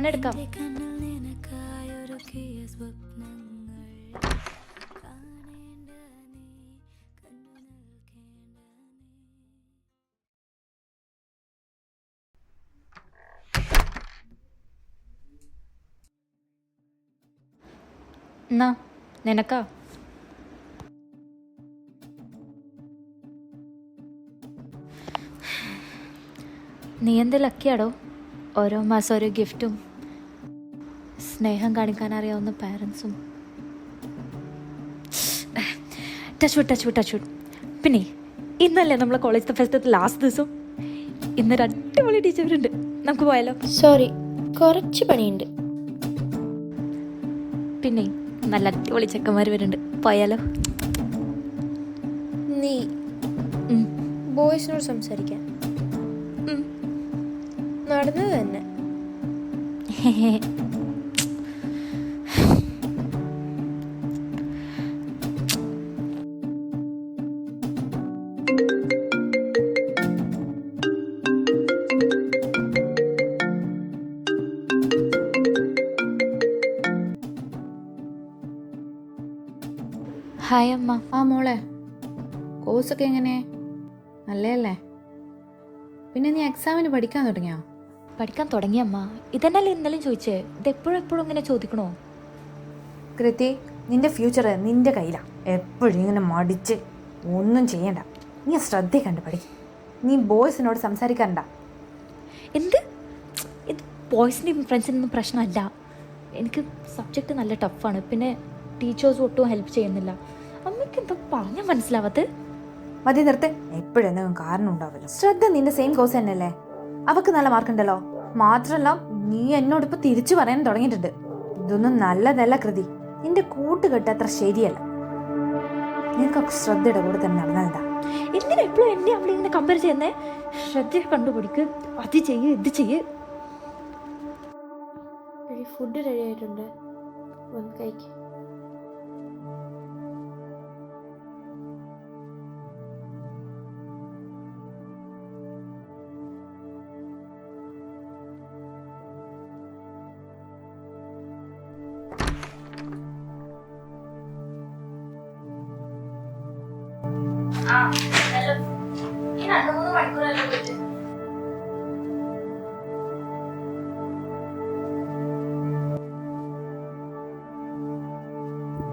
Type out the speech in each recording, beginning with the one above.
എടുക്കാം. എന്നാ നിനക്കാ? നീ എന്ത് ലക്കിയാടോ, ഓരോ മാസം ഓരോ ഗിഫ്റ്റും സ്നേഹം കാണിക്കാൻ അറിയാവുന്ന പാരൻസും. Touch wood. പിന്നെ ഇന്നല്ലേ നമ്മളെ കോളേജ് ഫെസ്റ്റത്തെ ലാസ്റ്റ് ദിവസം. ഇന്നൊരു അടിപൊളി ടീച്ചറുണ്ട്, നമുക്ക് പോയാലോ? സോറി, കുറച്ച് പണിയുണ്ട്. പിന്നെ നല്ല അടിപൊളി ചെക്കന്മാർ വരുന്നുണ്ട്, പോയാലോ? നീ ബോയ്സിനോട് സംസാരിക്കാൻ നടന്നത് തന്നെ. ഹായ് അമ്മ. ആ മോളെ, കോഴ്സൊക്കെ എങ്ങനെ? നല്ലതല്ലേ? പിന്നെ നീ എക്സാമിന് പഠിക്കാൻ തുടങ്ങിയോ? പഠിക്കാൻ തുടങ്ങിയമ്മ. ഇതന്നല്ലേ ഇന്നലെയും ചോദിച്ചേ, ഇതെപ്പോഴും ഇങ്ങനെ ചോദിക്കണോ? കൃതി, നിന്റെ ഫ്യൂച്ചർ നിന്റെ കയ്യിലാണ്. എപ്പോഴും ഇങ്ങനെ മടിച്ച് ഒന്നും ചെയ്യണ്ട. നീ ശ്രദ്ധിക്കണ്ട പഠിക്കും. നീ ബോയ്സിനോട് സംസാരിക്കണ്ട. എന്ത്? ഇത് ബോയ്സിൻ്റെയും ഫ്രണ്ട്സിനൊന്നും പ്രശ്നമല്ല. എനിക്ക് സബ്ജക്റ്റ് നല്ല ടഫാണ്, പിന്നെ ടീച്ചേഴ്സ് ഒട്ടും ഹെൽപ്പ് ചെയ്യുന്നില്ല. അമ്മയ്ക്ക് എന്താ പറഞ്ഞാൽ മനസ്സിലാവാത്ത? മതി നിർത്ത്. എപ്പോഴും എന്തെങ്കിലും കാരണം ഉണ്ടാവില്ല. ശ്രദ്ധ നിന്റെ സെയിം കോഴ്സ് തന്നെയല്ലേ? അവർക്ക് നല്ല മാർക്ക് ഉണ്ടല്ലോ. മാത്രമല്ല നീ എന്നോട് ഇപ്പൊ തിരിച്ചു പറയാൻ തുടങ്ങിയിട്ടുണ്ട്. ഇതൊന്നും നല്ലതല്ല കൃതി. നിന്റെ കൂട്ടുകെട്ട് അത്ര ശരിയല്ല. നിനക്കൊക്കെ ശ്രദ്ധയുടെ കൂടെ തന്നെ നടന്നതാ. എന്തിനാ എപ്പോഴും എന്നെ അവിടെ ഇങ്ങനെ കമ്പയർ ചെയ്യുന്നേ? ശ്രദ്ധ കണ്ടുപിടിക്ക്, അത് ചെയ്യ്, ഇത് ചെയ്യ്. ഫുഡ് റെഡി ആയിട്ടുണ്ട്, വന്ന് കഴിക്കും.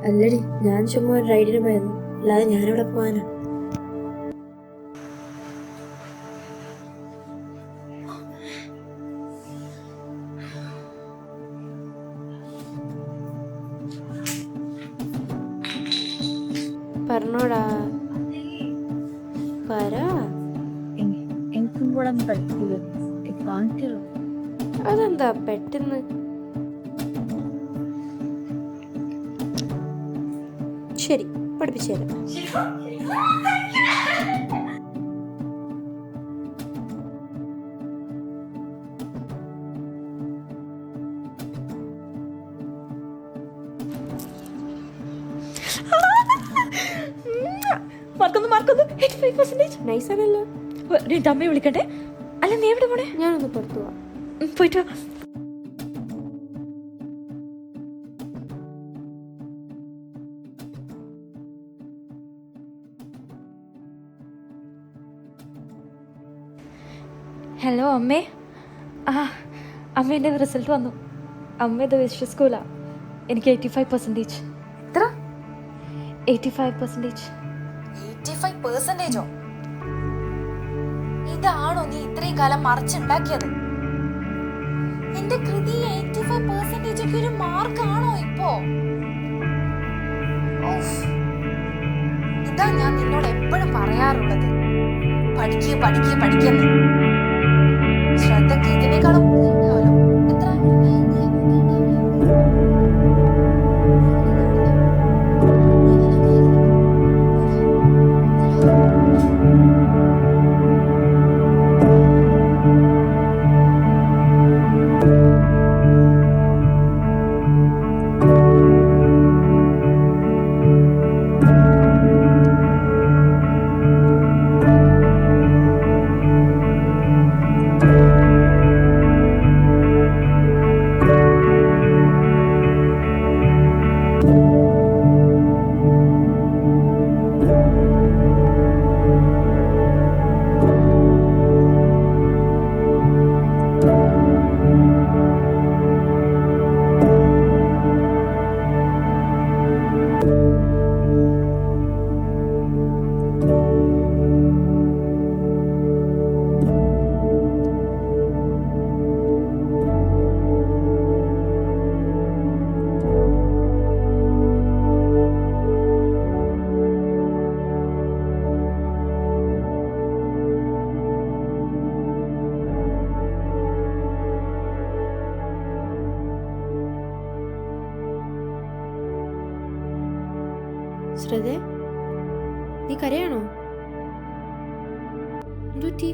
അല്ലടി, ഞാൻ ചുമ്മാ ഒരു റൈഡിന് പോയിരുന്നു, അല്ലാതെ ഞാനിവിടെ പോവാനാ. പറഞ്ഞോടാ, പറ. എനിക്കും കൂടെ പഠിക്കില്ല. അതെന്താ പെട്ടെന്ന്? ശരി, പഠിപ്പിച്ചു തരാം. മാർക്കൊന്നു 85%. നൈസാണല്ലോ. അമ്മയെ വിളിക്കട്ടെ? അല്ല, നീ എവിടെ പോണേ? ഞാനൊന്ന് പുറത്തു പോവാം. പോയിട്ട് വാ. ഹലോ അമ്മേ. അമ്മേൻ്റെ റിസൾട്ട് വന്നു. അമ്മ ഇത് വിശ്വസിക്കൂല, എനിക്ക് 85%. എത്ര? 85%. 85%? ഇതാണോ നീ ഇത്രയും കാലം മറിച്ചുണ്ടാക്കിയത്? നിന്റെ കൃതി 85% ഒക്കെ ഒരു മാർക്കാണോ ഇപ്പോ? ഇതാ ഞാൻ നിന്നോട് എപ്പോഴും പറയാറുള്ളത്, പഠിക്കുക. ശ്രദ്ധക്ക് ഇതിനേക്കാളും ഉണ്ടാവല്ലോ. എത്ര? ശ്രദ്ധ, നീ കരയാണോ? എന്തുപറ്റി?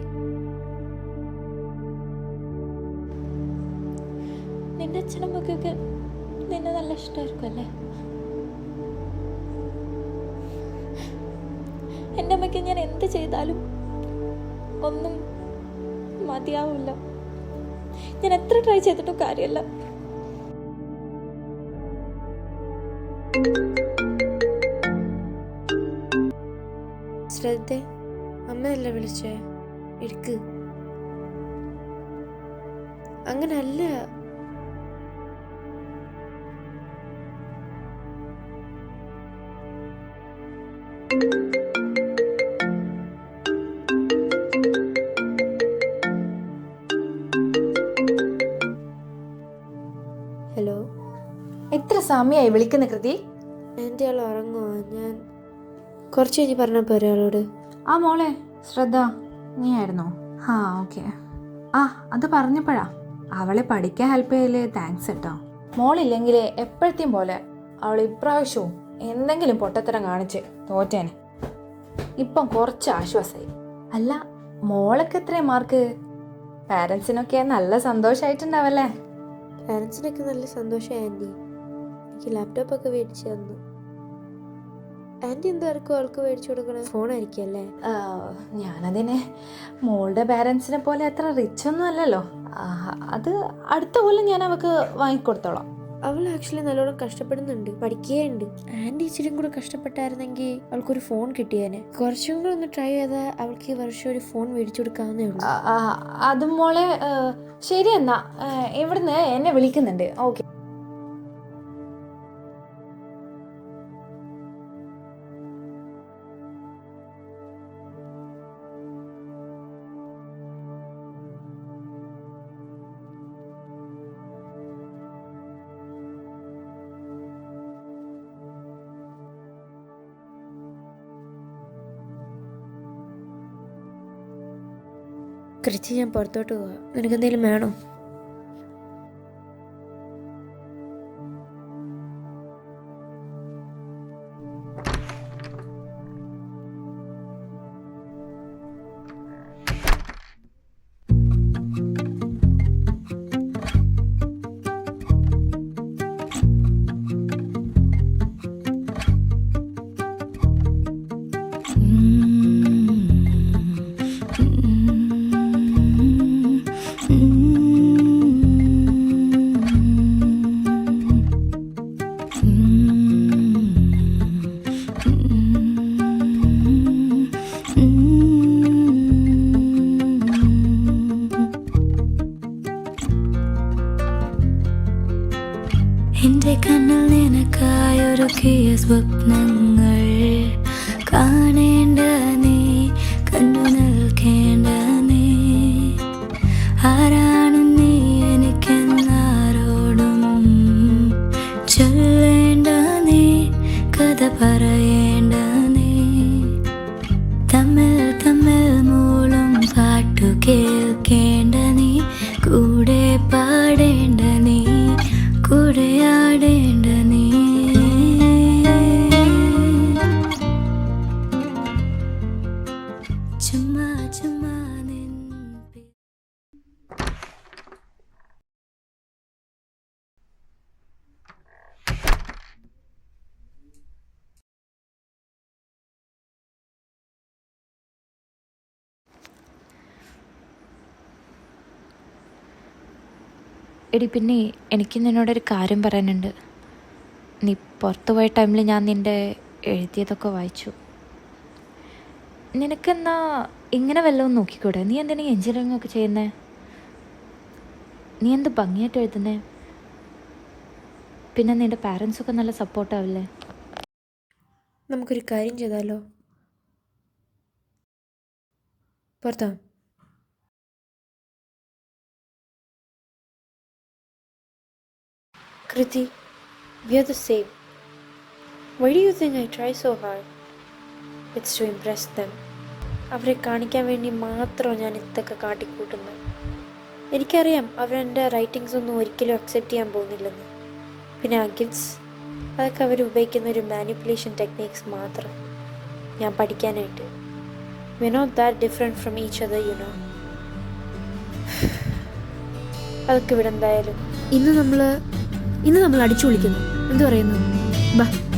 നിന്റെ അച്ഛനമ്മക്കൊക്കെ നിന്നെ നല്ല ഇഷ്ടമായിരിക്കും അല്ലേ? എൻ്റെ അമ്മയ്ക്ക് ഞാൻ എന്ത് ചെയ്താലും ഒന്നും മതിയാവില്ല. ഞാൻ എത്ര ട്രൈ ചെയ്തിട്ടും കാര്യമല്ല. ശ്രദ്ധ, അമ്മയല്ല വിളിച്ചേ, എടുക്ക്. അങ്ങനല്ല. ഹലോ, എത്ര സമയമായി വിളിക്കുന്ന കൃതി? എൻ്റെ ആൾ ഉറങ്ങുവാ. ഞാൻ കുറച്ച് കഴിഞ്ഞ് പറഞ്ഞാൽ പോരെ ആളോട്? ആ മോളെ ശ്രദ്ധ, നീ ആയിരുന്നോ? ആ ഓക്കെ. ആ അത് പറഞ്ഞപ്പോഴാ. അവളെ പഠിക്കാൻ ഹെൽപ്പ് ചെയ്യലേ താങ്ക്സ് കേട്ടോ. മോളില്ലെങ്കിൽ എപ്പോഴത്തെയും പോലെ അവൾ ഇപ്രാവശ്യവും എന്തെങ്കിലും പൊട്ടത്തരം കാണിച്ച് തോറ്റേനെ. ഇപ്പം കുറച്ച് ആശ്വാസമായി. അല്ല, മോളൊക്കെ എത്രയും മാർക്ക്? പാരൻസിനൊക്കെ നല്ല സന്തോഷമായിട്ടുണ്ടാവല്ലേ? പാരൻസിനൊക്കെ നല്ല സന്തോഷമായി ആൻറ്റി. എനിക്ക് ലാപ്ടോപ്പൊക്കെ മേടിച്ചു തന്നു. ആൻറ്റി എന്തായിരിക്കും അവൾക്ക് മേടിച്ചു കൊടുക്കണേ? ഫോണായിരിക്കും അല്ലേ? ഞാനതിന് മോളുടെ പാരൻസിനെ പോലെ അത്ര റിച്ച് ഒന്നും അല്ലല്ലോ. അത് അടുത്ത കൊല്ലം ഞാൻ അവൾക്ക് വാങ്ങിക്കൊടുത്തോളാം. അവൾ ആക്ച്വലി നല്ലോണം കഷ്ടപ്പെടുന്നുണ്ട്, പഠിക്കുകയുണ്ട്. ആൻറ്റി ഇച്ചിരിയും കൂടെ കഷ്ടപ്പെട്ടായിരുന്നെങ്കിൽ അവൾക്കൊരു ഫോൺ കിട്ടിയേനെ. കുറച്ചും കൂടെ ഒന്ന് ട്രൈ ചെയ്താൽ അവൾക്ക് ഈ വർഷം ഒരു ഫോൺ മേടിച്ചു കൊടുക്കാവുന്നേ ഉള്ളൂ. അതും മോളെ ശരി. എന്നാ ഇവിടുന്ന് എന്നെ വിളിക്കുന്നുണ്ട്. ഓക്കെ. കൃഷി, ഞാൻ പുറത്തോട്ട് പോവാം. നിനക്കെന്തെങ്കിലും വേണോ? എന്റെ കണ്ണിൽ നിനക്കായൊരുക്കിയ സ്വപ്നങ്ങൾ കാണേണ്ട നീ, കണ്ടു നിൽക്കേണ്ട നീ. ആരാണ് നീ എനിക്കെന്നാരോടും ചൊല്ലേണ്ട നീ, കഥ പറയേണ്ട നീ. തമ്മിൽ തമ്മിൽ മൂളും പാട്ടു കേൾക്കേണ്ട നീ, കൂടെ പാടേണ്ട നീ, കൂടെയാടേണ്ട നീ. ചുമ്മാ ചുമ്മാ നിൻ എടി, പിന്നെ എനിക്ക് നിന്നോടൊരു കാര്യം പറയാനുണ്ട്. നീ പുറത്തു പോയ ടൈമിൽ ഞാൻ നിൻ്റെ എഴുതിയതൊക്കെ വായിച്ചു. നിനക്കെന്നാ ഇങ്ങനെ വല്ലതും നോക്കിക്കൂടെ? നീ എന്തിനാ എഞ്ചിനീയറിംഗ് ഒക്കെ ചെയ്യുന്നേ? നീ എന്ത് ഭംഗിയായിട്ട് എഴുതുന്നേ? പിന്നെ നിൻ്റെ പാരൻസൊക്കെ നല്ല സപ്പോർട്ടാവില്ലേ? നമുക്കൊരു കാര്യം ചെയ്താലോ? പുറത്താ? Kriti, we are the same. Why do you think I try so hard? It's to impress them. അവരെ കാണിക്കാൻ വേണ്ടി മാത്രം ഞാൻ ഇതൊക്കെ കാട്ടിക്കൂട്ടുന്നത്. എനിക്കറിയാം അവരെൻ്റെ റൈറ്റിങ്സ് ഒന്നും ഒരിക്കലും അക്സെപ്റ്റ് ചെയ്യാൻ പോകുന്നില്ലെന്ന്. പിന്നെ ആ ഗിഫ്റ്റ്സ് അതൊക്കെ അവർ ഉപയോഗിക്കുന്ന ഒരു മാനിപ്പുലേഷൻ ടെക്നിക്സ് മാത്രം ഞാൻ പഠിക്കാനായിട്ട്. We're not that different from each other, you know. അതൊക്കെ ഇവിടെ എന്തായാലും ഇന്ന് നമ്മൾ അടിച്ചു വിളിക്കുന്നു. എന്തു പറയുന്നു? ബാ.